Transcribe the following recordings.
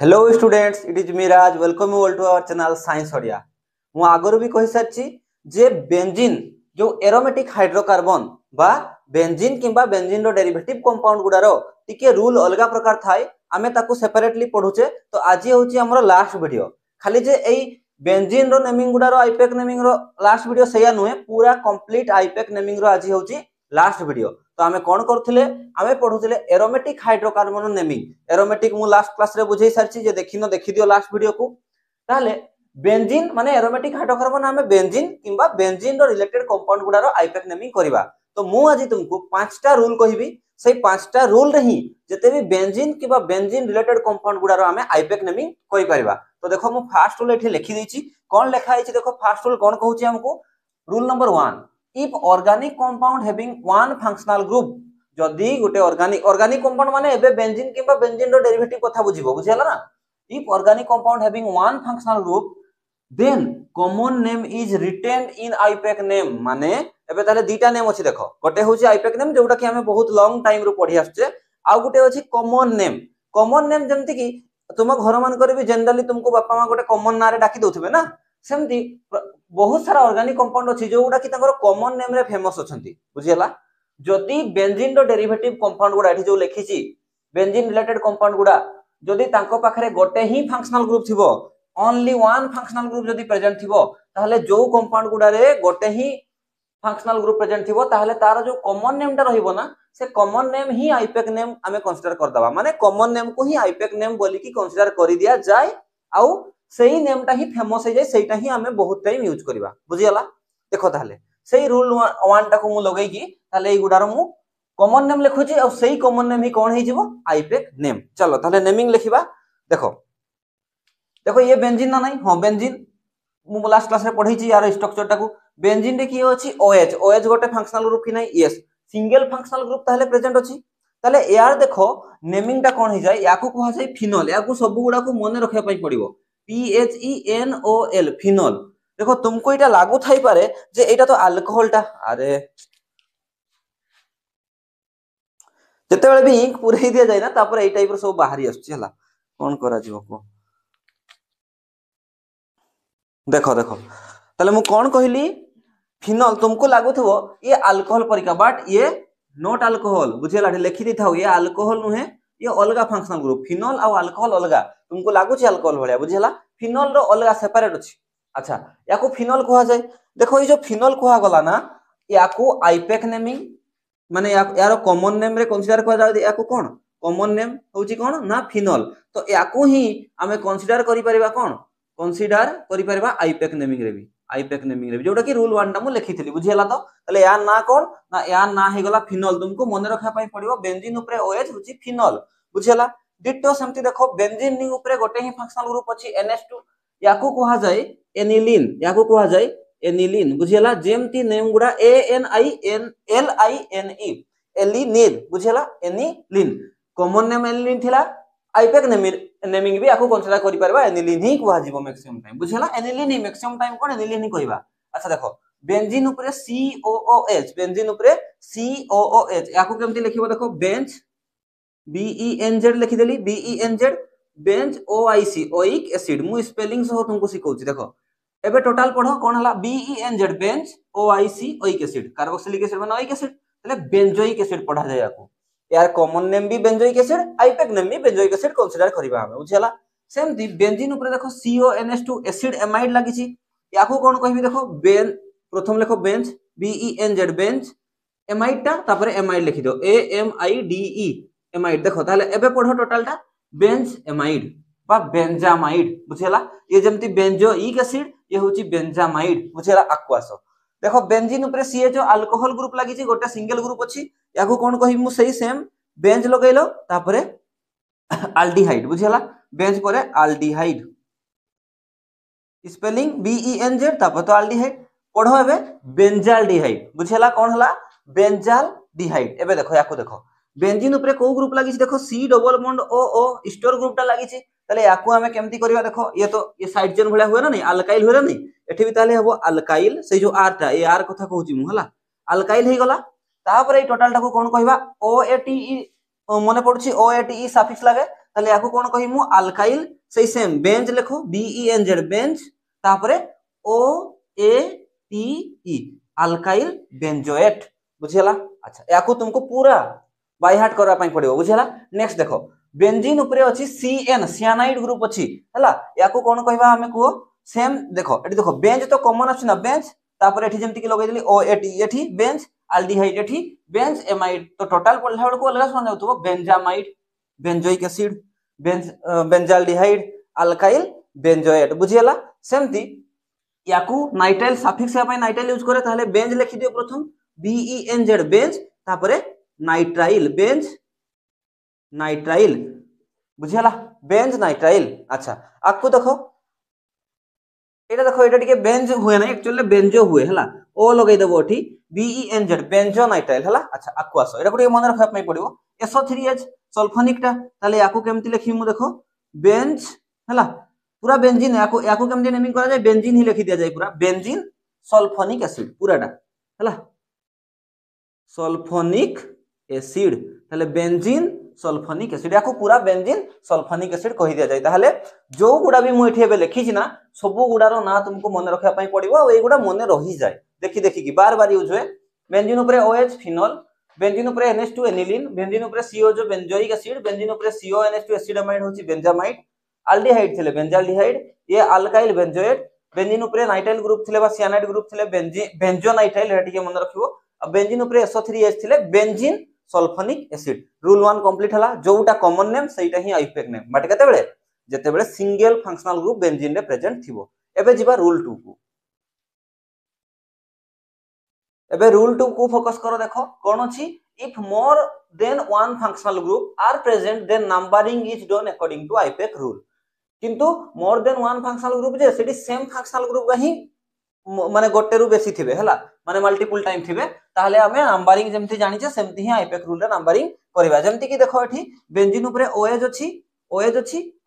Hello students, it is Miraj. Welcome you all to our channel science Odia. मु आगरो भी कहि सारछि जे बेंजीन जो एरोमेटिक हाइड्रोकार्बन बा बेंजीन किंबा बेंजीन रो डेरिवेटिव कंपाउंड गुडारो टिके रूल अलगा प्रकार थाए। आमे ताकू सेपरेटली पढुचे। तो आज होची हमरो लास्ट वीडियो। खाली जे एई बेंजीन रो नेमिंग गुडारो आईपैक नेमिंग रो लास्ट वीडियो सेया नुहे, पूरा कंप्लीट आईपैक नेमिंग रो आज होची लास्ट वीडियो। तो आमे कोन करथिले, आमे पढुथिले एरोमेटिक हाइड्रोकार्बन नेमिंग। एरोमेटिक मु लास्ट क्लास रे बुझेई सारछि, जे देखिनो देखि दियो लास्ट वीडियो को। ताले बेंजीन माने एरोमेटिक हाइड्रोकार्बन आमे बेंजीन किंबा बेंजीन रो रिलेटेड कंपाउंड गुडारो आईपैक नेमिंग करबा। तो मु आज तुमको पांचटा रूल कहिबी। सेई पांचटा रूल रे ही जते भी बेंजीन किंबा बेंजीन रिलेटेड कंपाउंड गुडारो आमे आईपैक नेमिंग करि परिबा। तो देखो मु फर्स्ट रूल एठी लिखि दैछि। कोन लेखा आइछि देखो, फर्स्ट रूल कोन कहूछि हमको। Rule number 1, if organic compound having one functional group. जदि गोटे ऑर्गेनिक कंपाउंड माने एबे बेंजीन किंबा बेंजीन रो डेरिवेटिव कथा बुझिबो, बुझियला ना। If organic compound having one functional group then common name is retained in IUPAC name. माने एबे ताले दीटा नेम अछि देखो। गोटे होछि आईपैक नेम जोटा कि हमें बहुत लॉन्ग टाइम रो पढी आछे। आ गोटे अछि कॉमन नेम। कॉमन नेम जेमति कि तुम घर मान करे भी जनरली तुमको बापा मां गोटे कॉमन नारे डाकी दोथबे ना, सेमति बहुत सारा ऑर्गेनिक कंपाउंड अछि जोटा कि ताकर कॉमन नेम रे फेमस अछंती, बुझियला। जदि बेंजीन रो डेरिवेटिव कंपाउंड गुडा एठी जो लिखिछि, बेंजीन रिलेटेड कंपाउंड गुडा जदि तांको पाखरे गोटे ही फंक्शनल ग्रुप थिबो, ओनली वन फंक्शनल ग्रुप जदि प्रेजेंट थिबो, ताहले जो कंपाउंड गुडा रे गोटे ही फंक्शनल ग्रुप प्रेजेंट थिबो, ताहले तार जो कॉमन नेम ता रहिबो ना, से कॉमन नेम ही आईपैक नेम आमे कंसीडर कर दबा। माने कॉमन नेम को ही आईपैक नेम बोली की कंसीडर करि दिया जाय, आउ सेही नेम ता ही फेमस हे जाय, सेहीटा ही आमे बहुत टाइम यूज करबा, बुझियला। देखो ताहले सेही रूल 1 टा को मु लगै की, ताहले ए गुडारो मु कॉमन नेम लिखुची, और सेही कॉमन नेम ही कोन हे जिवो, आईपैक नेम। चलो ताहले नेमिंग लिखिबा। देखो देखो ये बेंजीन ना नहीं, हां बेंजीन मु लास्ट क्लास रे पढै छी यार स्ट्रक्चर टा को। बेंजीन रे की अछि OH। OH गोटे फंक्शनल ग्रुप की नहीं, यस सिंगल फंक्शनल ग्रुप ताहले प्रेजेंट अछि। ताहले यार देखो नेमिंग टा कोन हे जाय, याकू कोहा जाय फिनोल। याकू सब गुडा को मने रखिया पई पड़िबो, PHENOL फिनोल। देखो तुमको एटा लागू थाई पारे जे एटा तो अल्कोहल टा। अरे जते बेले भी इंक पुरई दिया जाय ना, तापर एई टाइप रो सब बाहरी आछी हला। कोन करा जिवो को देखो देखो ताले मु कोन कहली, फिनोल तुमको लागुथबो ये अल्कोहल परिका, बट ये नॉट अल्कोहल, बुझियला। लिखि दी थाउ ये अल्कोहल नुहे, ये अलगा फंक्शनल ग्रुप। फिनोल आ अल्कोहल अलगा। तुमको लागु छी अल्कोहल भलिया, बुझियला। फिनोल रो अलगा सेपरेट अछि। अच्छा याको फिनोल कोहा जाय। देखो ये जो फिनोल कोहा गला ना, याको आईपैक नेमिंग माने यारो कॉमन नेम रे कंसीडर कोहा जाय। याको कोन कॉमन नेम होची कोन ना, फिनोल। तो याको ही आमे कंसीडर करि परिबा कोन, कंसीडर करि परिबा आईपैक नेमिंग रे भी। आईपैक नेमिंग रे जोटा कि रूल 1 टा मु लिखिथिली, बुझियला। तो तले या ना कोन ना, या ना हे गला फिनोल। तुमको मने रखा पई पड़िबो बेंजीन ऊपर OH होची फिनोल, बुझियला। डिटो समति देखो बेंजीन नि ऊपर गोटे ही फंक्शनल ग्रुप अछि NH2। याकू कोहा जाय एनिलीन। याकू कोहा जाय aniline, बुझियला। जेमति name गुडा ANINLINE alanine, बुझियला। Aniline common name aniline थिला। आईपैक नेमिंग भी याकू कंसीडर करि परबा एनिलीन ही कोहा जिवो मैक्सिमम टाइम, बुझियला। एनिलीन ही मैक्सिमम टाइम कोन एनिलीन ही कहबा। अच्छा देखो बेंजीन ऊपर COOH, बेंजीन ऊपर COOH याकू केमति लिखिबो देखो, बेंज BENZ लिखि देली, BENZ Benz OIC oic acid. मु स्पेलिंग सह तुमको सिखौची। देखो एबे टोटल पढो कोन हला, BENZ Benz OIC oic acid, carboxylic acid माने ओइक एसिड। तले बेंजोइक एसिड पढा जाय याकू। यार कॉमन नेम भी बेंजोइक एसिड, आईपैक नेम भी बेंजोइक एसिड कंसीडर करबा हम, बुझियला। सेम दी बेंजीन ऊपर देखो CONH2 एसिड एमाइड लागिची। याकू कोन कहबी देखो, बेन प्रथम लेखो बेंज BENZ बेंज एमाइड टा, तापर एमाइड लिखि दो AMIDE एमाइड। देखो ताले एबे पढो टोटल टा बेंज एमाइड बा बेंजामाइड, बुझियला। ये जेमति बेंजोइक एसिड, ये होची बेंजामाइड, बुझियला। आक्वासो देखो बेंजीन ऊपर CHO अल्कोहल ग्रुप लागिची, गोटे सिंगल ग्रुप अछि। याकू कोन कहबी मु सही सेम बेंज लगैलो, तापर आल्डिहाइड, बुझियला। बेंज परे आल्डिहाइड स्पेलिंग BENZ, तापर तो आल्डिहाइड पढो। एबे बेंजाल्डिहाइड, बुझियला। कोन हला बेंजाल्डिहाइड। एबे देखो याकू देखो बेंजीन ऊपर को ग्रुप लागिची देखो, C double bond OO store group टा लागिची। ताले याकू हमें केमति करबा देखो, ये तो ये साइड चेन भलिया हुए ना नहीं, अल्काइल हुए ना नहीं। एठी भी ताले हबो अल्काइल, से जो R टा, ये R कथा कहूची मु हला, अल्काइल हे गला। तापर ए टोटल टा को कोन कहबा OATE, मने पडुची OATE सफिक्स लागे। ताले याकू कोन कहिमु अल्काइल सेई सेम बेंज लेखो BENZ बेंज तापरे OATE अल्काइल बेंजोएट बुझियला। अच्छा याकू तुमको पूरा बाय हार्ट करबा पई पड़िबो बुझियला। नेक्स्ट देखो बेंजीन ऊपर अछि CN सियानाइड ग्रुप अछि हला याकू कोन कहबा हमें को सेम देखो एठी देखो बेंज तो कॉमन अछि ना बेंज तापर एठी जेमति कि लगै देली OAT एठी बेंज अल्डिहाइड एठी बेंज एमाइड तो टोटल पढला बेल को अलग सुना जाउतबो benzamide benzoic acid benzaldehyde alkyl benzoate बुझियला। सेमति याकू नाइट्राइल सफिक्स या पई नाइट्राइल यूज करे ताले बेंज लिखि दियो प्रथम BENZ बेंज तापरे नाइट्राइल बेंज नाइट्राइल बुझियला बेंज नाइट्राइल। अच्छा आपको देखो एटा टिके बेंज हुए ना एक्चुअली बेंजो हुए हला ओ लगै देबो एठी BENZ बेंजो नाइट्राइल हला। अच्छा आपको आसो एटा टिके मन रखा पई पड़िबो SO3H सल्फोनिक टा ताले याकू केमति लिखिमु देखो बेंज हला पूरा बेंजीन याकू याकू केमति नेमिंग करा जाय बेंजीन ही लिखि दिया जाय पूरा बेंजीन सल्फोनिक एसिड पूराटा हला सल्फोनिक एसिड ताले बेंजीन सल्फोनिक एसिड याकू पूरा बेंजीन सल्फोनिक एसिड कहि दिया जाय। ताहले जो गुडा भी मु एठी एबे लिखि छि ना सब गुडारो ना तुमको मन रखा पई पड़िबो आ ए गुडा मन रही जाय देखि देखि कि बार बार यूज होय। बेंजीन ऊपर OH फिनोल बेंजीन ऊपर NH2 एनिलीन बेंजीन ऊपर CO जो बेंजोइक एसिड बेंजीन ऊपर CONH2 एसिडामाइड होची बेंजामाइड अल्डिहाइड थिले बेंजाल्डिहाइड ये अल्काइल बेंजोएट बेंजीन ऊपर नाइट्राइल ग्रुप थिले बा सियानाइड ग्रुप थिले बेंजोनाइट्राइल एटा के मन रखिबो। अब बेंजीन ऊपर SO3H थिले benzene sulphonic acid rule 1 complete हला जोटा कॉमन नेम सेटा ही आईपीएक नेम बट केते बेले जेते बेले सिंगल फंक्शनल ग्रुप बेंजीन रे प्रेजेंट थिबो। एबे जिबा रूल 2 को एबे रूल 2 को फोकस करो देखो कोन अछि if more than one functional group are present then numbering is done according to IUPAC rule किंतु more than one functional group जे सेठी सेम फंक्शनल ग्रुप ही माने गोटे रु बेसी थिबे हला माने मल्टीपल टाइम थिबे ताहले हमें नंबरिंग जेमति जानि छे सेमति ही आईपीएक रूल रे नंबरिंग करबा। जेमति कि देखो एठी बेंजीन ऊपर OH अछि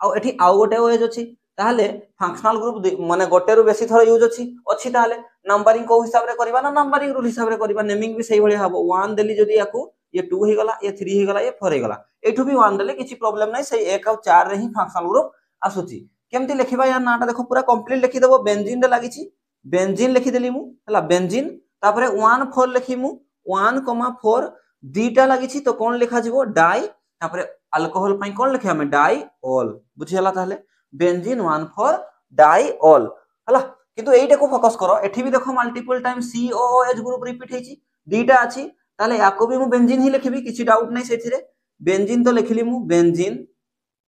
आ एठी आ गोटे OH अछि ताहले फंक्शनल ग्रुप माने गोटे रु बेसी थरो यूज अछि ताहले नंबरिंग को हिसाब रे करबा ना नंबरिंग रूल हिसाब रे करबा नेमिंग भी सही भली हबो 1 देली जदी याकू ये 2 हे गला ये 3 हे गला ये 4 हे गला एठू भी 1 देले किछि प्रॉब्लम नै सही 1 और 4 रे ही फंक्शनल ग्रुप आसुची। केमति लिखिबा या नाटा देखो पूरा कंप्लीट लिखि देबो बेंजीन रे लागिछि बेंजीन लिखि देली मु हला बेंजीन तापरे 1 4 लिखिमु 1,4 दीटा लागिछि तो कोन लिखा जिवो डाई तापरे अल्कोहल पई कोन लिखि हमें डाई ऑल बुझियला। ताहले बेंजीन 1 4 डाई ऑल हला किंतु एइटा को फोकस करो एठी भी देखो multiple time COOH group repeat हेछि दीटा अछि ताले याको भी मु बेंजीन ही लिखिबी किछि डाउट नै सेथिरे बेंजीन तो लिखिली मु बेंजीन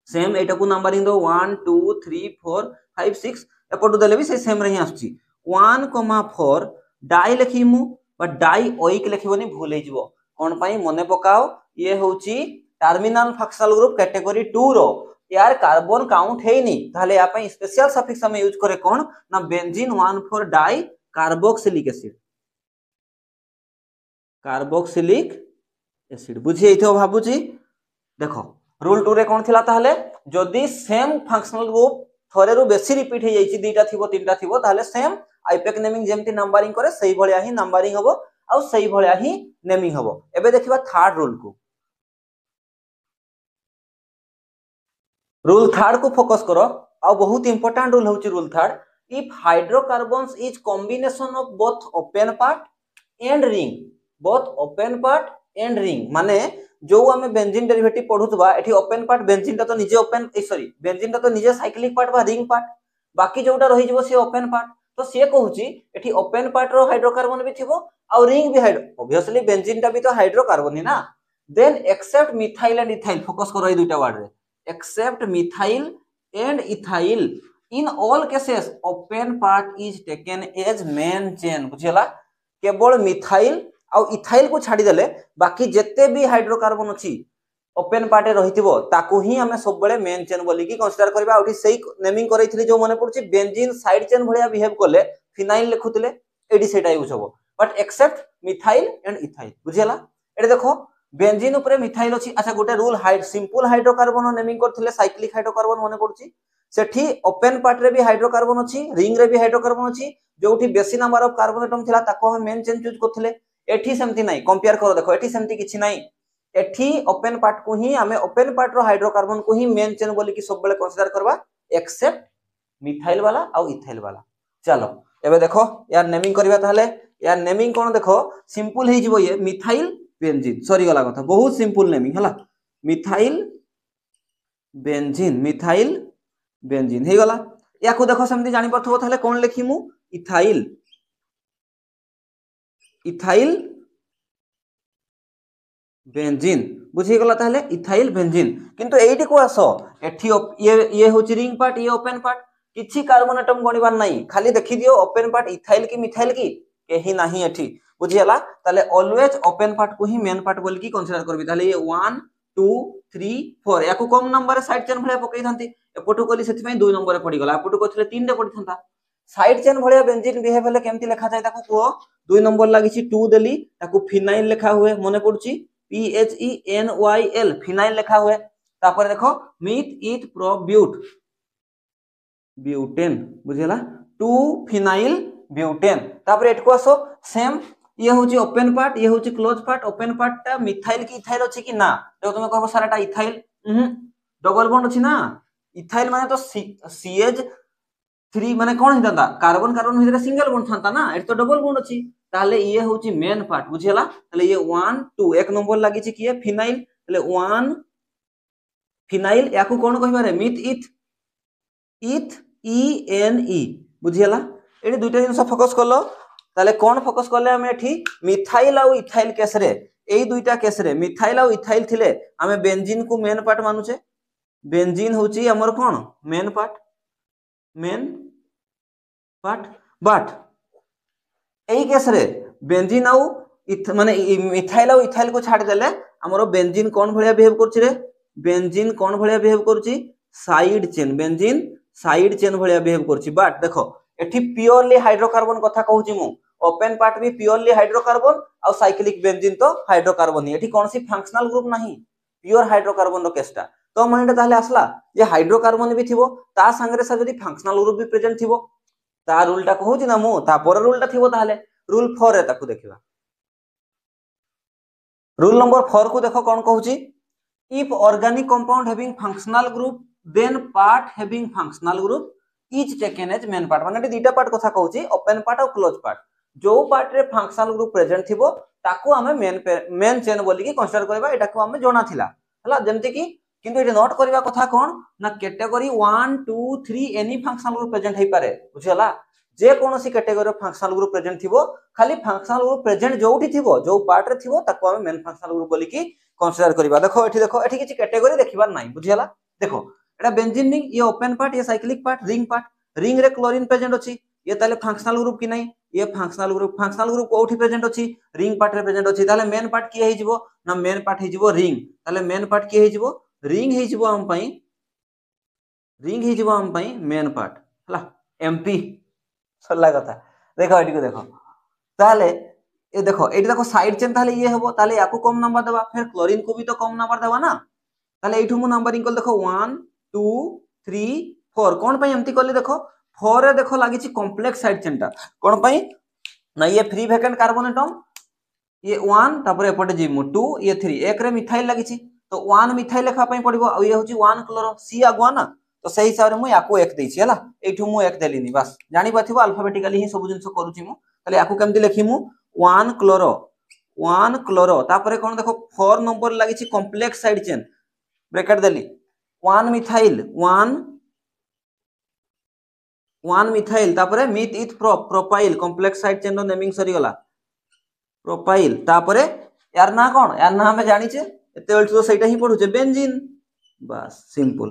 सेम एटा को नंबरिंग दो 1 2 3 4 5 6 एपटु देले भी से सेम रे ही आछी 1,4 डाई लिखिमु बट डाई ओइक लिखिबोनी भूल हे जिवो कोन पई मने पकाओ ये होची टर्मिनल फंक्शनल ग्रुप कैटेगरी 2 रो यार कार्बन काउंट हेनी ताले या पई स्पेशल सफिक्स हम यूज करे कोन ना बेंजीन 1,4 डाई कार्बोक्सिलिक एसिड बुझी एथो भाबुची देखो रूल 2 रे कोन थिला ताहले जदी सेम फंक्शनल ग्रुप थरे रु बेसी रिपीट हे जाईची दीटा थिबो तीनटा थिबो ताहले सेम आईपीएक नेमिंग जेमति नंबरिंग करे सही भलिया ही नंबरिंग हबो आ सही भलिया ही नेमिंग हबो। एबे देखिबा थर्ड रूल को रूल थर्ड को फोकस करो आ बहुत इंपोर्टेंट रूल होची rule third if hydrocarbons is combination of both open part and ring माने जो आमे बेंजीन डेरिवेटिव पढुतबा एठी ओपन पार्ट बेंजीन ता तो निजे ओपन सॉरी बेंजीन ता तो निजे साइक्लिक पार्ट बा रिंग पार्ट बाकी जोटा रही जबो से ओपन पार्ट तो से कहूची एठी ओपन पार्ट रो हाइड्रोकार्बन भी थिबो आ रिंग भी हाइड्रो ऑब्वियसली बेंजीन ता भी तो हाइड्रोकार्बन ही ना then except methyl and ethyl focus करो ए दुटा वर्ड रे except methyl and ethyl in all cases open part is taken as main chain बुझियला केवल मिथाइल आ इथाइल को छाडी देले बाकी जत्ते भी हाइड्रोकार्बन अछि ओपन पार्ट रहिथिबो ताकू ही हमें सब बेले मेन चेन बोली की कंसीडर करबा ओठी सही नेमिंग करैथिले जो माने पड़छि बेंजीन साइड चेन भलिया बिहेव करले फिनाइल लिखुथिले एडी सेटा यूज होबो but except methyl and ethyl बुझियला। एडे देखो बेंजीन ऊपर मिथाइल अछि अच्छा गोटे रूल सिंपल हाइड्रोकार्बन नेमिंग करथिले साइक्लिक हाइड्रोकार्बन माने पड़छि सेठी ओपन पार्ट रे भी हाइड्रोकार्बन अछि रिंग रे भी हाइड्रोकार्बन अछि जोठी बेसी नंबर ऑफ कार्बन एटम थिला ताको हम मेन चेन चूज करथिले एठी सेमति नाही कंपेयर करो देखो एठी सेमति किछि नाही एठी ओपन पार्ट को ही आमे ओपन पार्ट रो हाइड्रोकार्बन को ही मेन चेन बोली कि सब बेले कंसीडर करबा एक्सेप्ट मिथाइल वाला और इथाइल वाला। चलो एबे देखो यार नेमिंग करबा ताहले यार नेमिंग कोन देखो सिंपल हे जिवो ये मिथाइल बेंजीन सॉरी गला कथा बहुत सिंपल नेमिंग हला मिथाइल बेंजीन हे गला याकू देखो सेमती जानि पथबो ताहले कोन लिखिमु इथाइल बेंजीन बुझी गला ताहले इथाइल बेंजीन किंतु एइटी को आसो एठी ये होची रिंग पार्ट ये ओपन पार्ट किछि कार्बन एटम गणिबार नाही खाली देखि दियो ओपन पार्ट इथाइल की मिथाइल की केही नाही एठी बुझियला ताले ऑलवेज ओपन पार्ट को ही मेन पार्ट बोल की कंसीडर करबी ताले ये 1 2 3 4 याकू कम नंबर साइड चेन भलिया पकई थांती एपटू कोली सेति पई 2 नंबर पड़ी गला एपटू कोथले 3 रे पड़ी थांता साइड चेन भलिया बेंजीन बिहेव हेले केमती लिखा जाय ताकू को 2 नंबर लागिछि 2 देली ताकू फिनाइल लिखा हुए मने पड़छि PHENYL फिनाइल लिखा हुए तापर देखो मीथ ईथ प्रो ब्यूटेन बुझियला 2 फिनाइल ब्यूटेन तापर एटको आसो सेम ये होची ओपन पार्ट ये होची क्लोज पार्ट ओपन पार्ट ता मिथाइल की इथाइल अछि कि ना देखो तुमे कहबो साराटा इथाइल डबल बॉन्ड अछि ना इथाइल माने तो CH3 माने कोन हितांता कार्बन कार्बन भितरे सिंगल बॉन्ड थांता ना एट तो डबल बॉन्ड अछि ताले ये होची मेन पार्ट बुझियला ताले ये 1 2 एक नंबर लागि छि कि फिनाइल ताले 1 फिनाइल याकू कोन कहिबा रे मिथ ईथ ENE बुझियला एडी दुइटा जिंस फोकस करलो ताले कोन फोकस करले हम एठी मिथाइल और इथाइल केस रे एई दुइटा केस रे मिथाइल और इथाइल थिले हमें बेंजीन को मेन पार्ट मानुचे बेंजीन होची हमर कोन मेन पार्ट बट एई केस रे बेंजीन और माने मिथाइल और इथाइल को छाड़ देले हमरो बेंजीन कोन भलिया बिहेव करछि रे बेंजीन कोन भलिया बिहेव करछि side chain benzene side chain भलिया बिहेव करछि बट देखो एठी प्योरली हाइड्रोकार्बन कथा कहूची मु ओपन पार्ट भी प्योरली हाइड्रोकार्बन और साइक्लिक बेंजीन तो हाइड्रोकार्बन ही एठी कोनसी फंक्शनल ग्रुप नाही प्योर हाइड्रोकार्बन रो केसटा तो मानेटा ताले आसला जे हाइड्रोकार्बन भी थिबो ता संगरे सा जदी फंक्शनल ग्रुप भी प्रेजेंट थिबो ता रूलटा कहूची ना मु ता पर रूलटा थिबो ताले रूल 4 रे ताकू देखिबा रूल नंबर 4 को देखो कोन कहूची if organic compound having functional group then part having functional group is taken as main part माने दीटा पार्ट कथा कहूची ओपन पार्ट और क्लोज पार्ट जो पार्ट रे फंक्शनल ग्रुप प्रेजेंट थिबो ताकू हमें मेन चेन बोली की कंसीडर करबा एटा को हमें जोना थिला हला जेमति की किंतु एटा नोट करबा कथा कोन ना category 1 2 3 any functional group present हे पारे बुझियला जे कोनोसी कैटेगरी फंक्शनल ग्रुप प्रेजेंट थिबो खाली फंक्शनल ग्रुप प्रेजेंट जोठी थिबो जो पार्ट रे थिबो ताकू हमें मेन फंक्शनल ग्रुप बोली की कंसीडर करबा देखो एठी किछि कैटेगरी देखिबार नाही बुझियला देखो एटा बेंजीन रिंग ये ओपन पार्ट ये साइक्लिक पार्ट रिंग रे क्लोरीन प्रेजेंट अछि ये ताले फंक्शनल ग्रुप की नहीं ये फंक्शनल ग्रुप कोठी प्रेजेंट अछि रिंग पार्ट रे प्रेजेंट अछि ताले मेन पार्ट की हे जिवो ना मेन पार्ट हे जिवो रिंग ताले मेन पार्ट की हे जिवो रिंग हे जिवो हम पई मेन पार्ट हला एमपी सरला कथा देखो एटी को देखो ताले ए देखो साइड चेन ताले ये हबो ताले याकू कम नंबर देबा फिर क्लोरीन को भी तो कम नंबर देबा ना ताले एठू मु नंबरिंग कर देखो 1 2 3 4 कोन पई एमती करले देखो 4 रे देखो लागि छि कॉम्प्लेक्स साइड चेनटा कोन पई ना ये फ्री वैकेंट कार्बन एटम ये 1 तापर एपटे जिमु 2 ये 3 एक रे मिथाइल लागि छि तो 1 मिथाइल लेखा पई पड़िबो आ ये होछि 1 क्लोरो सी आगुआ ना तो सही हिसाब रे मु याकू एक देछि हला एठू मु एक देलिनी बस जानि पाथिबो अल्फाबेटिकली ही सब जिंस करूछि मु तले याकू केमति लिखिमु 1 क्लोरो तापर कोन देखो 4 नंबर लागि छि कॉम्प्लेक्स साइड चेन ब्रैकेट देली 1 मिथाइल तापर meth eth propyl complex side chain रो नेमिंग सरी गला प्रोपाइल तापर यार ना कोन यार ना हमें जानि छे एते बेल तो सेटा ही पढु छे बेंजीन बस सिंपल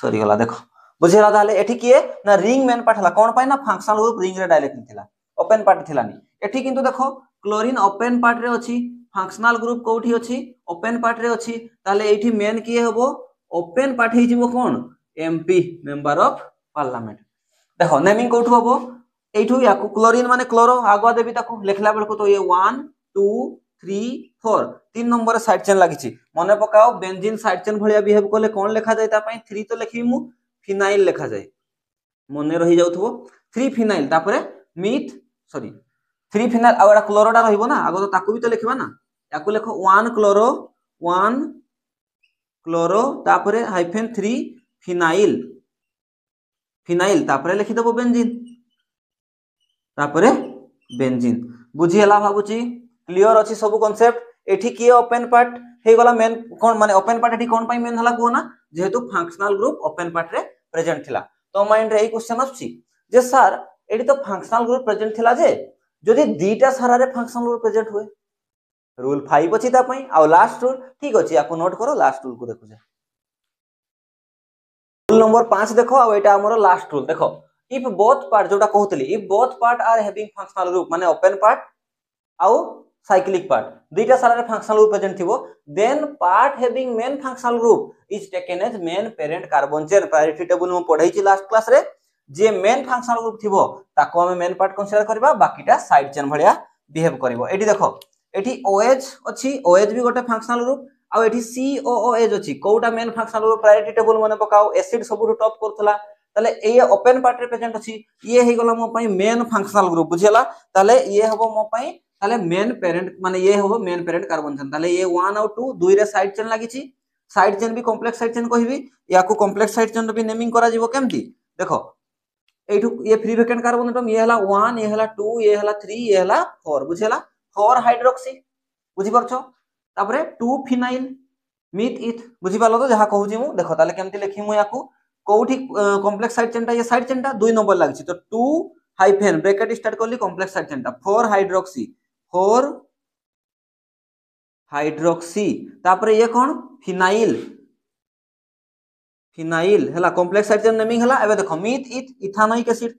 सरी गला देखो बुझेला ताले एठी किए ना रिंग मेन पार्ट हला कोन पाई ना फंक्शनल ग्रुप रिंग रे डायरेक्ट थिला ओपन पार्ट थिलानी एठी किंतु देखो क्लोरीन ओपन पार्ट रे अछि फंक्शनल ग्रुप कोठी अछि ओपन पार्ट रे अछि ताले एठी मेन किए हबो ओपन पार्ट हे जिवो कोन एमपी मेंबर ऑफ पार्लियामेंट देखो नेमिंग कोठु हबो एठू याकू क्लोरीन माने क्लोरो आगवा देबी ताकू लिखला बेल को तो ये 1 2 3 4 तीन नंबर साइड चेन लागि छि मने पकाओ बेंजीन साइड चेन भलिया बिहेव कोले कोन लेखा जाय ता पई 3 तो लिखि मु फिनाइल लेखा जाय मने रहि जाउथबो 3 फिनाइल तापरे मिथ सॉरी 3 फिनाइल आउडा क्लोरोडा रहिबो ना आगो तो ताकू भी तो लिखबा ना याकू लेखो 1 क्लोरो 1 क्लोरो तापरे हाइफेन 3 फिनाइल फिनाइल तापरे लिखि देबो बेंजीन तापरे बेंजीन बुझी हला भाबुची क्लियर अछि सब कांसेप्ट एठी की ओपन पार्ट हे गला मेन कोन माने ओपन पार्ट एठी कोन पई मेन हला कोना जेहेतु फंक्शनल ग्रुप ओपन पार्ट रे प्रेजेंट थिला तो माइंड रे ए क्वेश्चन आछि जे सर एठी तो फंक्शनल ग्रुप प्रेजेंट थिला जे जदि दीटा सारा रे फंक्शनल ग्रुप प्रेजेंट हुए रूल 5 अछि ता पई आ लास्ट रूल ठीक अछि आपको नोट करो लास्ट रूल को देखो जे रूल नंबर 5 देखो आ एटा हमर लास्ट रूल देखो इफ बोथ पार्ट जोटा कहतली if both part are having functional group माने ओपन पार्ट आउ साइक्लिक पार्ट दुईटा सारा रे फंक्शनल ग्रुप प्रेजेंट थिबो then part having main functional group is taken as main parent carbon chain priority table में पढाई छी लास्ट क्लास रे जे मेन फंक्शनल ग्रुप थिबो ताको हम मेन पार्ट कंसीडर करबा बाकीटा साइड चेन भलिया बिहेव करबो एठी देखो एठी OH अछि OH भी गोटे फंक्शनल ग्रुप आ एठी COOH अछि कोउटा main functional group priority table माने पकाओ एसिड सबुठु टॉप करथला ताले ए ओपन पार्ट रे प्रेजेंट अछि ये हे गला मो पई मेन फंक्शनल ग्रुप बुझियला ताले ये हबो मो पई ताले मेन पेरेंट माने ये हबो मेन पेरेंट कार्बन चेन ताले ये 1 और 2 दुई रे साइड चेन लागि छी साइड चेन भी कॉम्प्लेक्स साइड चेन कहबी याकू कॉम्प्लेक्स साइड चेन भी नेमिंग करा जिवो केमती देखो एठू ये फ्री वेकेंट कार्बन एटम ये हला 1 ये हला 2 ये हला 3 ये हला 4 बुझियला 4 हाइड्रोक्सी बुझी परछो तापरे 2 फिनाइल मिथ इथ बुझी पालो तो जहा कहूची मु देखो ताले केमती लिखि मु याकू कोठी कॉम्प्लेक्स साइड चेनटा ये साइड चेनटा 2 नंबर लागछि तो 2 हाइफेन ब्रैकेट स्टार्ट करली कॉम्प्लेक्स साइड चेनटा 4 हाइड्रोक्सी तापरे ये कोन फिनाइल फिनाइल हला कॉम्प्लेक्स साइड चेन नेमिंग हला एबे देखो मिथ इथ इथानोइक एसिड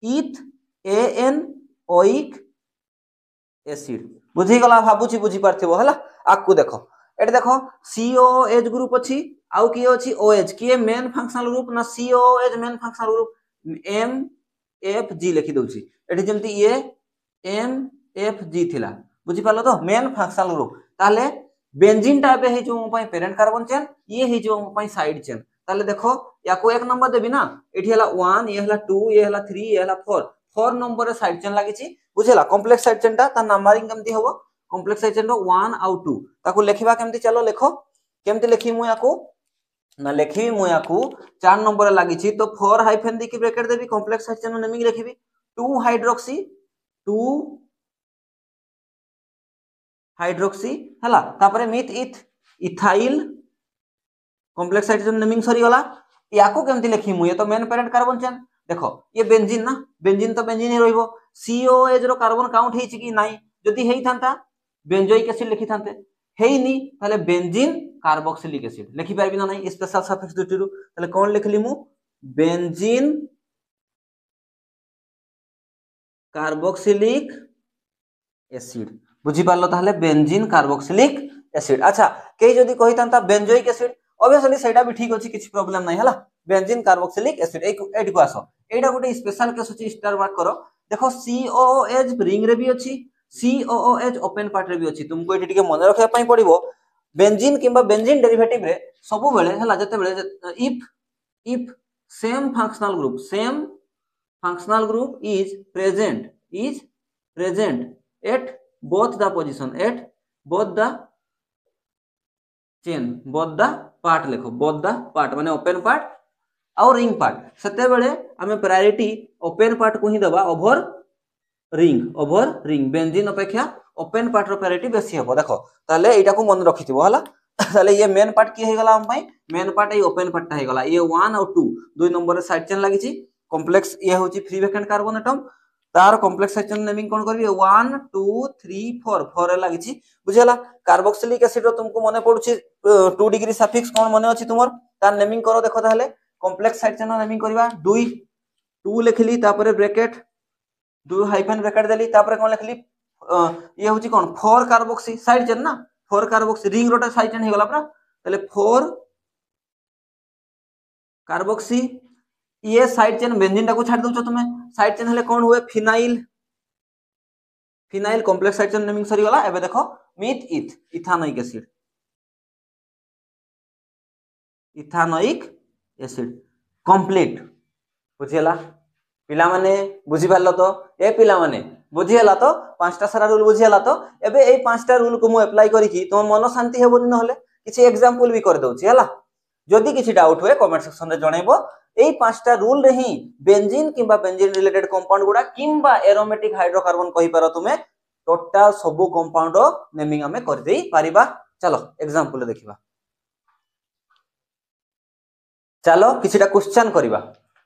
इथ एन ओइक एसिड बुझी गला भाबुची बुझी पारथिबो हला आकु देखो एटे देखो COOH ग्रुप अछि आउ की अछि OH की मेन फंक्शनल ग्रुप ना COOH main functional group MFG लिखि दउची एठी जेमति ये MFG थिला बुझी पालो तो मेन फंक्शनल ग्रुप ताले बेंजीन टाइप हे जो पई पेरेंट कार्बन चेन ये हे जो पई साइड चेन ताले देखो याको एक नंबर देबी ना एठी हला 1 ये हला 2 ये हला 3 ये हला 4 नंबर रे साइड चेन लागि छी बुझेला कॉम्प्लेक्स साइड चेन ता नंबरिंग केमती होबो कॉम्प्लेक्स साइड चेन रो 1 आउ 2 ताको लेखिबा केमती चलो लेखो केमती लेखि मु याको ना लेखि मु याको 4 नंबर रे लागि छी तो 4 हाइफेन दी की ब्रैकेट देबी कॉम्प्लेक्स साइड चेन नेमिंग लेखिबी 2 हाइड्रोक्सी 2 हाइड्रोक्सी हला तापरे meth eth ethyl complex side chain naming सरी गला याको केमती लेखि मु ये तो मेन पेरेंट कार्बन चेन देखो ये बेंजीन ना बेंजीन तो बेंजीन ही रहिबो COOH रो कार्बन काउंट हेछि कि नाही जदि हेइ थांता बेंजोइक एसिड लिखि थांते हेइनी ताले बेंजीन कार्बोक्सिलिक एसिड लिखि पारबी ना नाही स्पेशल सफिक्स दुटिरु ताले कोन लिखली मु बेंजीन कार्बोक्सिलिक एसिड बुझी पारलो ताले बेंजीन कार्बोक्सिलिक एसिड अच्छा केई जदि कहि थांता बेंजोइक एसिड ऑब्वियसली सेटा भी ठीक अछि किछि प्रॉब्लम नाही हला बेंजीन कार्बोक्सिलिक एसिड एटी को आसो एटा गोटे स्पेशल केस अछि स्टार मार्क करो देखो COOH रिंग रे भी अछि COOH ओपन पार्ट रे भी अछि तुमको एटी के मन रखया पई पड़िबो बेंजीन किबा बेंजीन डेरिवेटिव रे सब बेले हला जते बेले if same functional group is present at both the position at both the chain both the part लिखो both the part माने ओपन पार्ट और रिंग पार्ट सते बेले हमें प्रायोरिटी ओपन पार्ट को ही दबा ओवर रिंग बेंजीन अपेक्षा ओपन पार्ट रो priority बेसी हबो देखो ताले एटा को मन रखिथिबो हला ताले ये मेन पार्ट की हे गला हम पई मेन पार्ट ए ओपन पार्ट हे गला ये 1 और 2 दुई नंबर रे साइड चेन लागि छी कॉम्प्लेक्स ये होची फ्री वेकेंट कार्बन एटम तार कॉम्प्लेक्स साइड चेन नेमिंग कोन करबी 1 2 3 4 4 लागि छी बुझेला कार्बोक्सिलिक एसिड रो तुमको मने पडुची 2 डिग्री सफिक्स कोन मने अछि तुमर तार नेमिंग करो देखो ताले कॉम्प्लेक्स साइड चेन नेमिंग करबा 2 लिखली तापरे ब्रैकेट 2 हाइफेन ब्रैकेट देली तापरे कोन लिखली ये होची कोन 4 कार्बोक्सी साइड चेन ना 4 कार्बोक्सी रिंग रोटा साइड चेन हे गला परा ताले 4 कार्बोक्सी ये साइड चेन बेंजीन टा को छाड़ दउछो तुमे साइड चेन हले कोन हुए phenyl complex side chain naming सरी गला एबे देखो मिथ इथानोइक एसिड कंप्लीट बुझियला पिला माने बुझी पारलो तो ए पिला माने बुझीगला तो पांचटा सारा रूल बुझीगला तो एबे एई पांचटा रूल को मु अप्लाई करी कि तुम मन शांति हेबोनी नहले किछि एग्जांपल भी कर दउछि हला जदि किछि डाउट हुए कमेंट सेक्शन रे जणैबो एई पांचटा रूल रे ही बेंजीन किंबा बेंजीन रिलेटेड कंपाउंड गुडा किंबा एरोमेटिक हाइड्रोकार्बन कहि पारो तुमे टोटल सब कंपाउंड नेमिंग हमें कर देई परिबा चलो एग्जांपल देखिबा चलो किछिटा क्वेश्चन करिबा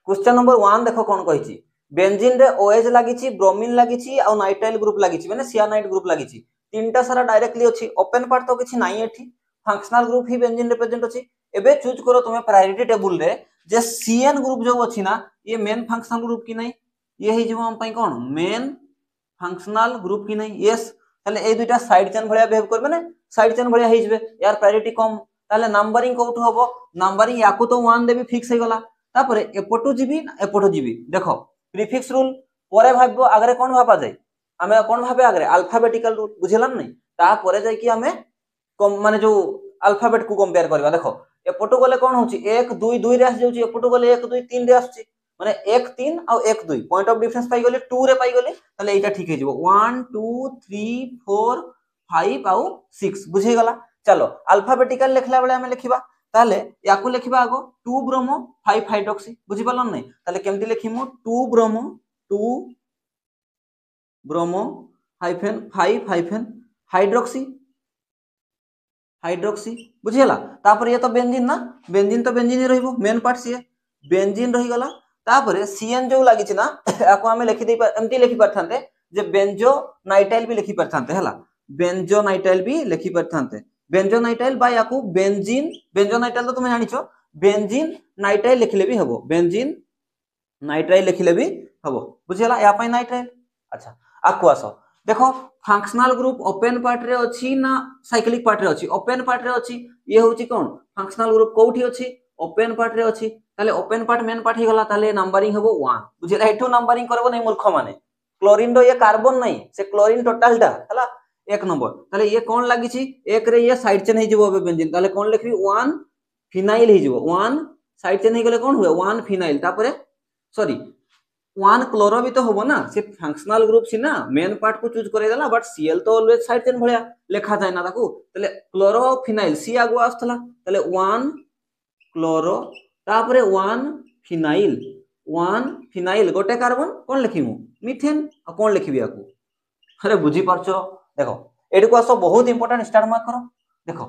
क्वेश्चन नंबर 1 देखो कोन कहिछि बेंजीन रे ओएच लागिछि ब्रोमीन लागिछि आ नाइट्राइल ग्रुप लागिछि माने सियानाइड ग्रुप लागिछि तीनटा सारा डायरेक्टली अछि ओपन पार्ट तो किछि नाही एठी फंक्शनल ग्रुप ही बेंजीन रे प्रेजेंट अछि एबे चूज करो तुमे प्रायोरिटी टेबल रे जे सीएन ग्रुप जो अछि ना ये मेन फंक्शनल ग्रुप की नहीं ये ही जो हम पई कोन मेन फंक्शनल ग्रुप की नहीं यस ताले ए दुइटा साइड चेन भलिया बिहेव करबे ने साइड चेन भलिया हिजबे यार प्रायोरिटी कम ताले नंबरिंग कोठो हबो नंबरिंग याकू तो 1 देबी फिक्स हे गला तापरे एपटो जीबी एपटो जीबी देखो प्रीफिक्स रूल परे भाबो आगरे कोन भाबा जाय हमें कोन भाबे आगरे अल्फाबेटिकल रूल बुझेलान नहीं ता परे जाय कि हमें माने जो अल्फाबेट को कंपेयर करबा देखो एपटो गले कोन होची 1 2 2 रे आस जाउची एपटो गले 1 2 3 रे आसची माने 1 3 आ 1 2 पॉइंट ऑफ डिफरेंस पाई गले 2 रे पाई गले ताले एटा ठीक हे जिवो 1 2 3 4 5 आ 6 बुझे गला चलो अल्फाबेटिकल लिखला बेले हमें लिखिबा ताले याकू लिखिबा आगो 2 ब्रोमो 5 हाइड्रोक्सी बुझि पालन नहीं ताले केमति लिखिमु 2 bromo hyphen 5 hyphen hydroxy hydroxy बुझियला तापर ये तो बेंजीन ना बेंजीन तो बेंजीन ही रहिबो मेन पार्ट सी बेंजीन रही गला तापर सीएन जो लागि छि ना आको हमें लिखि दे एमटी लिखि परथांते जे बेंजो नाइट्राइल भी लिखि परथांते हला बेंजो नाइट्राइल भी लिखि परथांते बेंजो नाइट्राइल बा याकू बेंजीन बेंजो नाइट्राइल तो तुम जानिछो बेंजीन नाइट्राइल लिखले भी हबो बेंजीन नाइट्राइल लिखले भी हबो बुझियला या पई नाइट्राइल अच्छा आको आसो देखो फंक्शनल ग्रुप ओपन पार्ट रे अछि ना साइक्लिक पार्ट रे अछि ओपन पार्ट रे अछि ये होछि कोन फंक्शनल ग्रुप कोठी अछि ओपन पार्ट रे अछि ताले ओपन पार्ट मेन पार्ट ही गला ताले नंबरिंग हबो 1 बुझिला एठो नंबरिंग करबो नै मूर्ख माने क्लोरीन रो ये कार्बन नै से क्लोरीन टोटल टा हला एक नंबर ताले ये कोन लागि छि एक रे ये साइड चेन हे जिवो बेंजीन ताले कोन लिखबी 1 फिनाइल हे जिवो 1 साइड चेन हे गेले कोन हुए 1 फिनाइल तापरे सॉरी 1 क्लोरो भी तो होबो ना से फंक्शनल ग्रुप सी ना मेन पार्ट को चूज करे देला बट सीएल तो ऑलवेज साइड चेन भलिया लेखा जाय ना ताकू तले क्लोरो फिनाइल सी आगु आस्तला तले 1 क्लोरो तापरे 1 फिनाइल गोटे कार्बन कोन लिखिमु मीथेन आ कोन लिखिबी आकू अरे बुझी परछो देखो एडी को आसो बहुत इंपोर्टेंट स्टार्ट मार्क करो देखो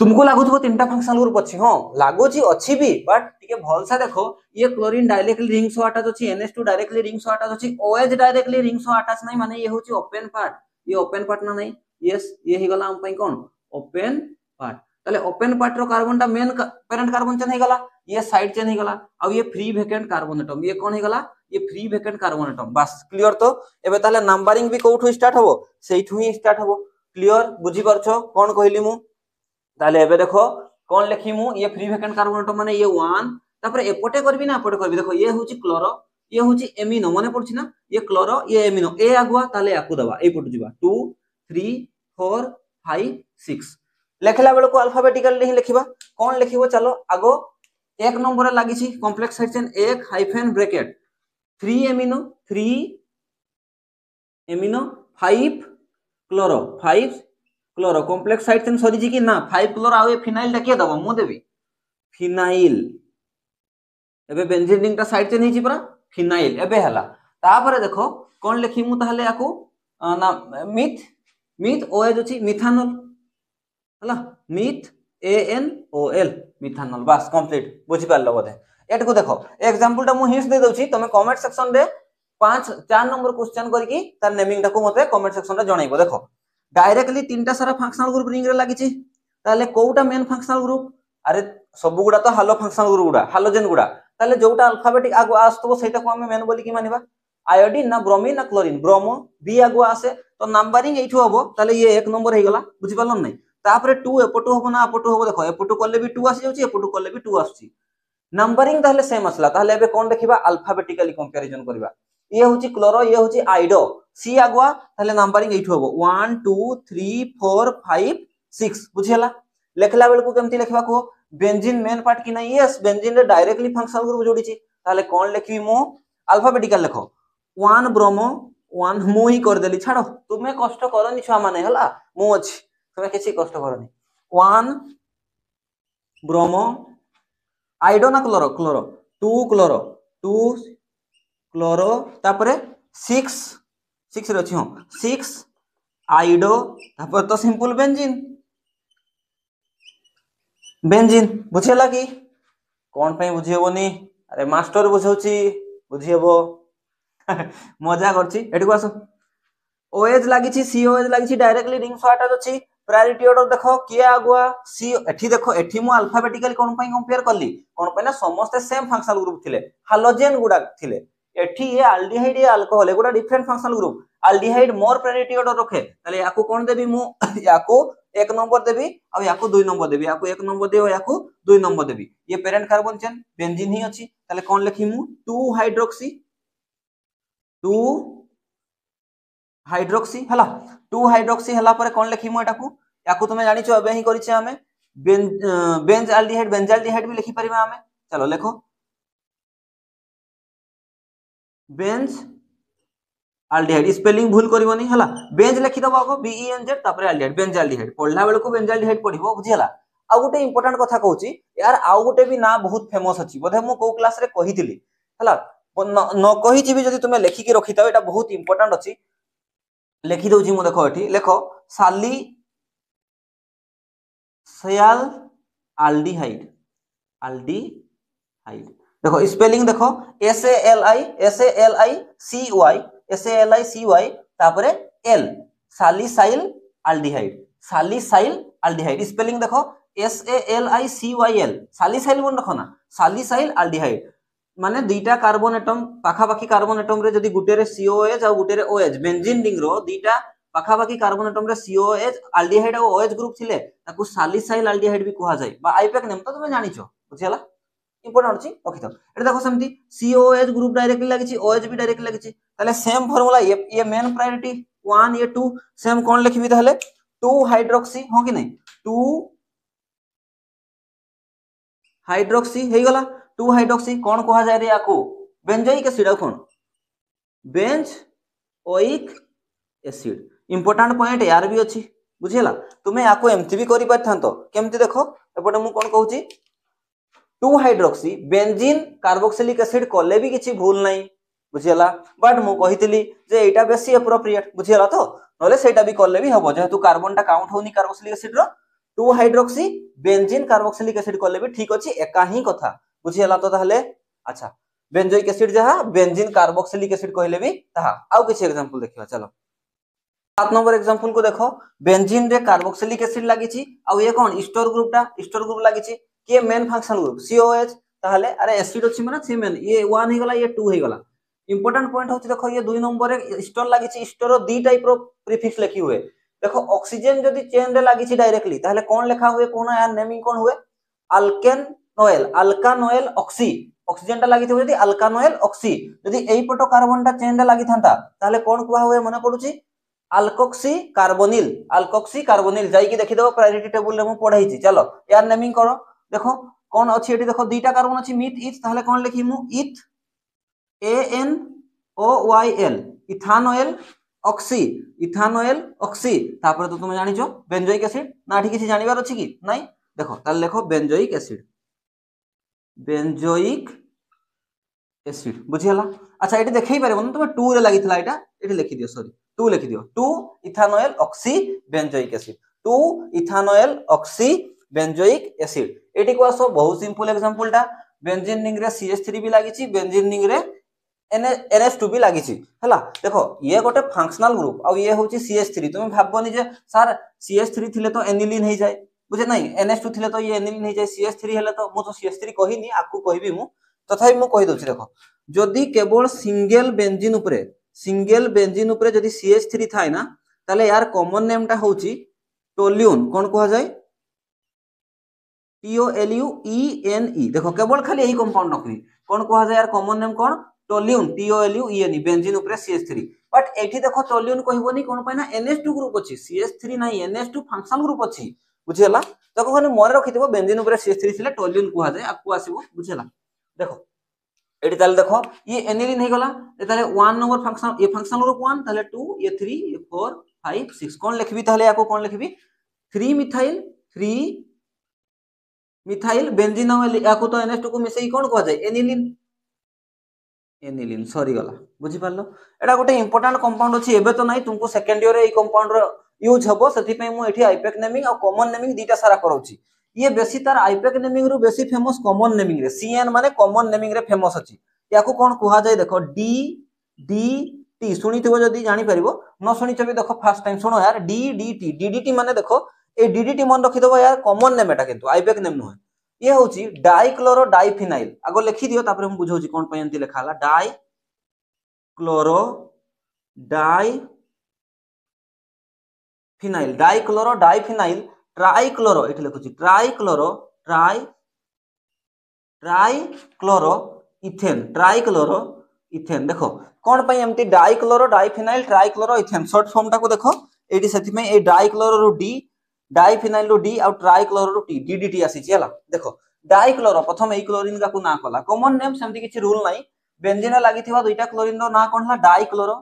तुमको लागुथबो तीनटा फंक्शनल ग्रुप अछि हां लागोची अछि भी बट टिके भलसा देखो ये chlorine directly ring so attach अछि NH2 directly ring so attach अछि OH directly ring so attach नै माने ये होची ओपन पार्ट ये ओपन पार्ट ना नै यस ये ही गला हम पई कोन ओपन पार्ट तले ओपन पार्ट रो कार्बन टा मेन पेरेंट कार्बन चेन हे गला ये साइड चेन हे गला अब ये फ्री वेकेंट कार्बन एटम ये कोन हे गला ये फ्री वेकेंट कार्बन एटम बस क्लियर तो एबे ताले नंबरिंग भी कोठो स्टार्ट हबो सेइठु ही स्टार्ट हबो क्लियर बुझी परछो कोन कहली मु ताले एबे देखो कोन लिखिमु ये फ्री वेकेंट कार्बन एटम माने ये 1 तापर एपोटे करबी ना एपोटे करबी देखो ये होची क्लोरो ये होची एमिनो माने पड़छि ना ये क्लोरो ये एमिनो ए आगुआ ताले याकू दबा ए पटु जिबा 2 3 4 5 6 लेखला बेल को अल्फाबेटिकल ही लिखिबा कोन लिखिबो चलो आगो एक नंबर लागि छि कॉम्प्लेक्स साइड चेन एक hyphen bracket 3 amino 5 chloro 5 chloro complex side chain सरी जी की ना 5 क्लोरो आ फिनाइल टा के दबो मु देबी फिनाइल एबे बेंजीन रिंग टा साइड चेन हिची परा फिनाइल एबे हला तापरे देखो कोन लिखि मु ताहले याकू ना मिथ OH अछि मिथानल हला मिथ ANOL मिथानल बस कंप्लीट बुझि पारलो बोधे एटको देखो एग्जांपल टा मु हिंट्स दे दउची तमे कमेंट सेक्शन रे 4 नंबर क्वेश्चन करके तार नेमिंग टा को मते कमेंट सेक्शन रे जणाइबो देखो डायरेक्टली तीनटा सारा फंक्शनल ग्रुप रिंग रे लागि छि ताले कोउटा मेन फंक्शनल ग्रुप अरे सब गुडा तो हालो फंक्शनल ग्रुप गुडा हालोजन गुडा ताले जोटा अल्फाबेटिक आगो आस्तबो सेटा को हमें मेन बोली की मानिबा आयोडीन ना ब्रोमीन ना क्लोरीन ब्रोमो बी आगो आसे तो नंबरिंग एठो हबो ताले ये एक नंबर हे गला बुझि पालन नै तापरे 2 एपटो हबो ना एपटो हबो देखो एपटो करले भी 2 आसी जाउची एपटो करले भी 2 आसी नंबरिंग ताले सेम असला ताले एबे कोन देखिबा अल्फाबेटिकली कंपैरिजन करबा ये होची क्लोरो ये होची आइडो सी आगुआ ताले नंबरिंग एठो हबो 1 2 3 4 5 6 बुझियला लेखला बेल को केमति लेखबा को बेंजीन मेन पार्ट की नहीं यस बेंजीन रे डायरेक्टली फंक्शनल ग्रुप जोड़ी छि ताले कोन लेखबी मो अल्फाबेटिकल लेखो 1 ब्रोमो वन मु ही कर देली छाड़ो तुम्हें कष्ट करनी छुआ माने हला मु अछि तुम्हें किसी कष्ट करनी वन ब्रोमो आइडो ना क्लोरो क्लोरो टू क्लोरो तापरे 6 रे अछि हो 6 आइडो तापर तो सिंपल बेंजीन बुझेला कि कौन पे बुझेबोनी अरे मास्टर बुझौची बुझेबो मजा करछि एठी को आसो ओएच लागिछि सीओएच लागिछि डायरेक्टली रिंग शॉर्ट अछि प्रायोरिटी ऑर्डर देखो किए आगुआ सी एठी देखो एठी मु अल्फाबेटिकली कोन पई कंपेयर करली कोन पई ना समस्त सेम फंक्शनल ग्रुप थिले हालोजेन गुडा थिले एठी ये अल्डिहाइड ये अल्कोहल एगुडा डिफरेंट फंक्शनल ग्रुप अल्डिहाइड मोर प्रायोरिटी ऑर्डर रखे ताले याकू कोन देबी मु याकू 1 नंबर देबी आ याकू 2 नंबर देबी याकू 1 नंबर देबो याकू 2 नंबर देबी ये पेरेंट कार्बन चेन बेंजीन ही अछि ताले कोन लिखि मु 2 हाइड्रोक्सी हला 2 हाइड्रोक्सी हला पर कोन लिखि मु एटाकू याकू तुमे जानि छ अबे ही करिछे हमें बेंज अल्डिहाइड बेंजाल्डिहाइड भी लिखि परिबा हमें चलो लिखो बेंज अल्डिहाइड स्पेलिंग भूल करबोनी हला बेंज लिखि दबो आगो बी ई एन जेड तापर अल्डिहाइड बेंजाल्डिहाइड पढला बेल को बेंजाल्डिहाइड पढिबो बुझियला आ गुटे इंपोर्टेंट कथा कहूची यार आ गुटे भी ना बहुत फेमस अछि बोधे मु को क्लास रे कहितिली हला न कहिछि भी जदी तुमे लिखि के रखिताओ एटा बहुत इंपोर्टेंट अछि लिखि दउची मु देखो एठी देखो साली सयाल अल्डिहाइड देखो स्पेलिंग देखो S A L I C Y तापरे एल सालिसाइल अल्डिहाइड स्पेलिंग देखो SALICYL सालिसाइल मन रखो ना सालिसाइल अल्डिहाइड माने दुईटा कार्बन एटम पाखापाखी कार्बन एटम रे जदी गुटे रे COH आ गुटे रे OH बेंजीन रिंग रो दुईटा पाखापाखी कार्बन एटम रे COH अल्डिहाइड आ OH ग्रुप थिले ताकू सालिसाइल अल्डिहाइड भी कहा जाय बा आईपैक नेम तो तुमे जानिछो बुझियला इंपोर्टेंट अछि रखि दो एटा देखो सेमती COH ग्रुप डायरेक्टली लागिछि OH भी डायरेक्टली लागिछि ताले सेम फार्मूला ये मेन प्रायोरिटी 1 ये 2 सेम कोन लिखिबि ताले 2 हाइड्रोक्सी हो कि नहीं 2 हाइड्रोक्सी हे गला 2 हाइड्रोक्सी कौन कहा जाय रे याकू बेंजोइक एसिड कोन बेंजोइक एसिड इंपोर्टेंट पॉइंट यार भी अछि बुझियला तुमे याकू एमती भी करि पाथांतो केमती देखो एपटे मु कोन कहूची 2 हाइड्रोक्सी बेंजीन कार्बोक्सिलिक एसिड कोले भी किछि भूल नाही बुझियला बट मु कहितली जे एटा बेसी एप्रोप्रिएट बुझियला तो नले सेटा भी कोले भी हबो जेहेतु कार्बन टा काउंट होनी कार्बोक्सिलिक एसिड रो 2 हाइड्रोक्सी बेंजीन कार्बोक्सिलिक एसिड कोले भी ठीक अछि एका ही कथा बुझियला तो ताहले अच्छा बेंजोइक एसिड जहा बेंजीन कार्बोक्सिलिक एसिड कहले भी ताहा आउ किछि एग्जांपल देखिबा चलो 7 नंबर एग्जांपल को देखो बेंजीन रे कार्बोक्सिलिक एसिड लागिछि आउ ये कोन स्टोर ग्रुप लागिछि के मेन फंक्शनल ग्रुप COH ताहले अरे एसिड अछि माने सी मेन ये 1 हे गला ये 2 हे गला इंपोर्टेंट पॉइंट होछि देखो ये 2 नंबर रे स्टोर लागिछि स्टोर रो दी टाइप रो प्रीफिक्स लिखि हुए देखो ऑक्सीजन जदी चेन रे लागिछि डायरेक्टली ताहले कोन लिखा हुए कोन यार नेमिंग कोन हुए अल्कानोएल ऑक्सी ऑक्सीजन टा लागिथि जदी अल्कानोएल ऑक्सी जदी एई पटो कार्बन टा चेन रे लागिथांता ताहले कोन कुआ हुए मने पडुछि अल्कोक्सी कार्बोनिल जाई कि देखि देबो प्रायोरिटी टेबल रे मु पढाइछि चलो यार नेमिंग करो देखो कोन अछि एठी देखो दुईटा कार्बन अछि मीथ इथ ताहले कोन लिखि मु इथ ANOYL इथानोएल ऑक्सी तापर तो तुम जानिछो बेंजोइक एसिड ना ठीक किछि जानिबार अछि कि नाही देखो ताले लिखो बेंजोइक एसिड बुझियला अच्छा एठी देखै परबो न तुम 2 रे लागितला एटा एठी लिखि दियो सॉरी 2 लिखि दियो 2 ethanoyl oxy benzoic acid 2 ethanoyl oxy benzoic acid एठी को आसो बहुत सिंपल एग्जांपल टा बेंजीन रिंग रे CH3 भी लागिछि बेंजीन रिंग रे NH2 भी लागिछि हला देखो ये गोटे फंक्शनल ग्रुप आ ये होछि CH3 तुम भाबबनी जे सर CH3 थिले तो एनिलीन हे जाय बुझे नहीं NH2 थिले तो ये एनिलीन हे जाय CH3 हेले तो मु तो CH3 कहिनी आकु कहबी मु तथापि मु कहि दोछि देखो जदी केवल सिंगल बेंजीन उपरे जदी CH3 थाय ना ताले यार कॉमन नेम टा होछि टोल्यून कोन कहा जाय TOLUENE देखो केवल खाली एही कंपाउंड नखरी कोन कहा जाय यार कॉमन नेम कोन टोल्यून TOLUENE बेंजीन उपरे CH3 बट एठी देखो टोल्यून कहबोनी कोन पाइना NH2 ग्रुप अछि CH3 नाही NH2 फंक्शनल ग्रुप अछि बुझियला तको खाली मोरे रखिथिबो बेंजीन उपरे CH3 थिले टोल्यून कहा जाय आकु आसीबो बुझियला देखो एटी ताले देखो ये एनिलीन हे गला ताले 1 नंबर फंक्शन ये फंक्शन ग्रुप 1 ताले 2 ये 3 ये 4 5 6 कोन लिखबी ताले याको कोन लिखबी 3 मिथाइल बेंजीन याको तो NH2 को मिसई कोन कह जाय एनिलीन सॉरी गला बुझी पारलो एटा गोटे इंपोर्टेंट कंपाउंड अछि एबे तो नाही तुमको सेकंड ईयर रे ई कंपाउंड रो यूज हबो सेति पय मु एठी आईपेक नेमिंग और कॉमन नेमिंग दीटा सारा करौची ये बेसी तार आईपेक नेमिंग रो बेसी फेमस कॉमन नेमिंग रे सीएन माने कॉमन नेमिंग रे फेमस अछि याको कोन कुहा जाय देखो डी डी टी सुनिथिबो जदी जानि परिबो न सुनिछबे देखो फर्स्ट टाइम सुनो यार डी डी टी डीडीटी माने देखो ए डीडीटी मन रखि देबो यार कॉमन नेम एटा किंतु आईपेक नेम न ये होची डाइक्लोरो डाइफिनाइल आगो लिखि दियो तापर हम बुझौची कोन पय एंती लेखाला dichloro diphenyl dichloro diphenyl trichloro एठी लिखुची ट्राइक्लोरो इथेन देखो कोन पय एंती dichloro diphenyl trichloro ethane short form टा को देखो एठी सेति में ए डाइक्लोरो रो डी डाइफिनाइल रो डी और ट्राइक्लोरो रो टी डीडीटी आसी छी हला देखो डाइक्लोरो प्रथम ए क्लोरीन का को ना कला कॉमन नेम सेमती किछि रूल नाही बेंजीन लागिथिबा दुईटा क्लोरीन रो ना कोन हला डाइक्लोरो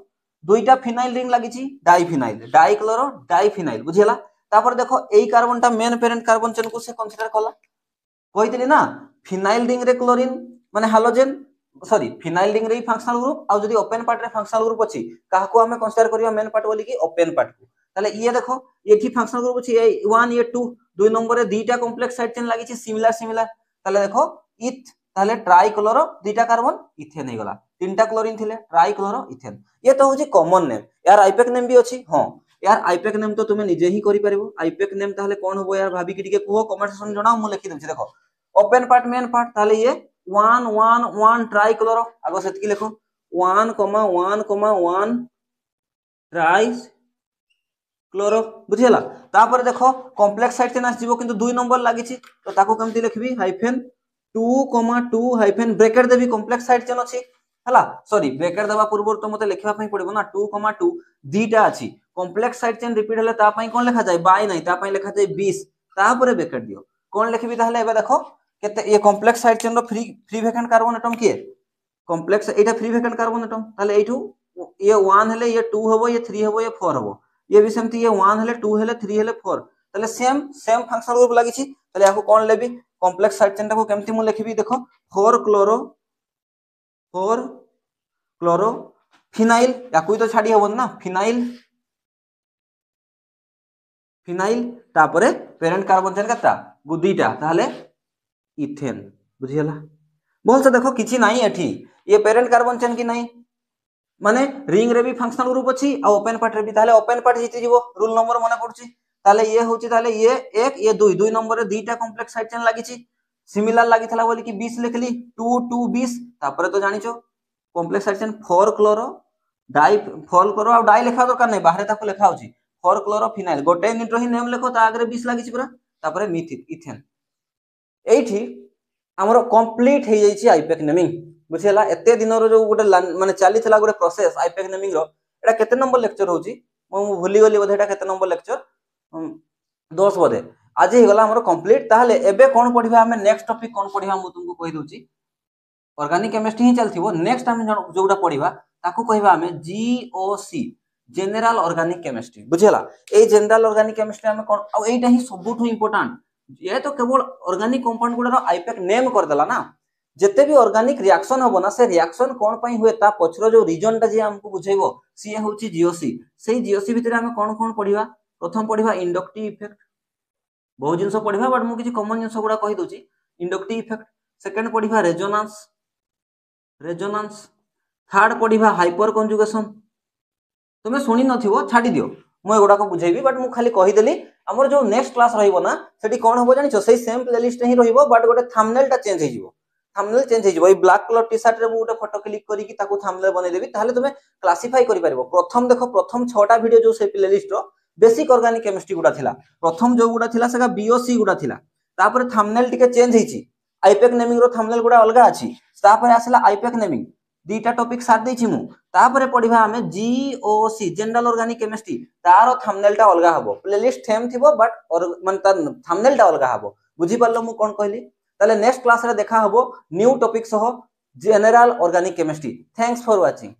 दुईटा फिनाइल रिंग लागिछि डाइफिनाइल डाइक्लोरो डाइफिनाइल बुझियला तापर देखो एई कार्बनटा मेन पेरेंट कार्बन चेन को से कंसीडर कला कहितली ना फिनाइल रिंग रे क्लोरीन माने हालोजेन सॉरी फिनाइल रिंग रे फंक्शनल ग्रुप आ जदी ओपन पार्ट रे फंक्शनल ग्रुप अछि काहाको हमें कंसीडर करिया मेन पार्ट बोली कि ओपन पार्ट को ताले ये देखो एठी फंक्शनल ग्रुप अछि ए 1 ये 2 दुई नंबर रे दीटा कॉम्प्लेक्स साइड चेन लागिछि सिमिलर ताले देखो इथ ताले ट्राइक्लोरो दीटा कार्बन इथेन हे गला तीनटा क्लोरीन थिले ट्राइक्लोरो इथेन ये तो होछि कॉमन नेम यार आईपेक नेम भी अछि हां यार आईपेक नेम तो तुमे निजे ही करि परिबो आईपेक नेम ताले कोन होबो यार भाबी कि टिके को कमेंट सेक्शन जणाओ मु लिखि देछि देखो ओपन पार्ट मेन पार्ट ताले ये 1 1 1 ट्राइक्लोरो आगो सेति लिखो 1 1 ट्राई क्लोरो बुझियला तापर देखो कॉम्प्लेक्स साइड चेन आसीबो किंतु 2 नंबर लागिछि तो ताको केमति लिखबी हाइफेन 2 हाइफेन ब्रैकेट देबी कॉम्प्लेक्स साइड चेन अछि हला सॉरी ब्रैकेट देबा पूर्व तो मते लिखबा पई पड़िबो ना 2 दीटा अछि कॉम्प्लेक्स साइड चेन रिपीट हले ता पई कोन लिखा जाय बाय नाही ता पई लिखा जाय 20 तापर ब्रैकेट दियो कोन लिखबी ताहले एबे देखो केते ये कॉम्प्लेक्स साइड चेन रो फ्री वैकेंट कार्बन एटम किए कॉम्प्लेक्स एटा फ्री वैकेंट कार्बन एटम ताहले एठू ये 1 हले ये 2 हबो ये 3 हबो ये 4 हबो ये भी सेमती ये 1 हले 2 हले 3 हले 4 तले सेम फंक्शनल ग्रुप लागी छी तले याको कोन लेबी कॉम्प्लेक्स साइड चेन टा को केमती मु लिखबी देखो 4 क्लोरो फिनाइल याको तो छाडी हबन ना फिनाइल तापरे पेरेंट कार्बन चेन कता गुदीटा ताले इथेन बुझियला बोल से देखो किछि नाही एठी ये पेरेंट कार्बन चेन की नाही माने रिंग रे भी फंक्शनल ग्रुप अछि आ ओपन पार्ट रे भी ताले ओपन पार्ट जीति जीवो रूल नंबर मने पड़छि ताले ये होछि ताले ये 1 ये 2 2 नंबर रे दीटा कॉम्प्लेक्स साइड चेन लागिछि सिमिलर लागिथला बोली कि 20 लिखली 2 2 20 तापर तो जानिचो कॉम्प्लेक्स साइड चेन 4 क्लोरो आ डाई लिखा दरकार नै बाहरे ताको लिखा होछि 4 क्लोरो फिनाइल गोटे यूनिट रो ही नेम लिखो ता आगरे 20 लागिछि पूरा तापर मिथिल इथेन एठी हमरो कंप्लीट हे जाइछि आईपेक नेमिंग बुझियला एते दिन रो जो गोटे माने चली थला गोटे प्रोसेस आईपेक नेमिंग रो एटा केते नंबर लेक्चर होछि मु भूली गली बोधे एटा केते नंबर लेक्चर 10 बोधे आज ही गला हमरो कंप्लीट ताहले एबे कोन पढिबा हमें नेक्स्ट टॉपिक कोन पढिबा मु तुमको कहि दोछि ऑर्गेनिक केमिस्ट्री ही चलथिबो नेक्स्ट हम जोटा पढिबा ताको कहिबा हमें GOC general organic chemistry बुझियला a general organic chemistry हमें कोन आ एटा ही सबुठु इंपोर्टेंट ये तो केवल ऑर्गेनिक कंपाउंड गुडा आईपेक नेम कर देला ना जेते भी ऑर्गेनिक रिएक्शन होबो ना से रिएक्शन कोन पई हुए ता पछरो जो रीजन टा जे हमको बुझाइबो सी होची जीओसी सेही जीओसी भितर हमें कोन पढिबा प्रथम पढिबा इंडक्टिव इफेक्ट बहुत जिंस पढिबा बट मु किछि कॉमन जिंस गुडा कहि दोची इंडक्टिव इफेक्ट सेकंड पढिबा रेजोनेंस थर्ड पढिबा हाइपर कंजुगेशन तुमे सुनी नथिबो छाडी दियो मु एगुडा को बुझाइबी बट मु खाली कहि देली हमर जो नेक्स्ट क्लास रहिबो ना सेठी कोन होबो जानिछो सेही सेम प्लेलिस्ट ही रहिबो बट गोटे थंबनेल टा चेंज हेजिवो थंबनेल चेंज हेजिवो ए ब्लैक कलर टी शर्ट रे मु गोटे फोटो क्लिक करी कि ताको थंबनेल बनै देबी ताहले तुमे क्लासिफाई करि परिबो प्रथम देखो प्रथम 6टा वीडियो जो से प्लेलिस्ट रो बेसिक ऑर्गेनिक केमिस्ट्री गुडा थिला प्रथम जो गुडा थिला सेगा बीओसी गुडा थिला तापर थंबनेल टिके चेंज हेछि आईपेक नेमिंग रो थंबनेल गुडा अलगा अछि तापर आसला आईपेक नेमिंग दीटा टॉपिक साथ देछि मु तापर पढिबा हमें जीओसी जनरल ऑर्गेनिक केमिस्ट्री तारो थंबनेल टा अलगा हबो प्लेलिस्ट सेम थिबो बट और मन त थंबनेल टा अलगा हबो बुझी पारलो मु कोन कहली ताले नेक्स्ट क्लास रे देखा हबो न्यू टॉपिक सह general organic chemistry. Thanks for watching.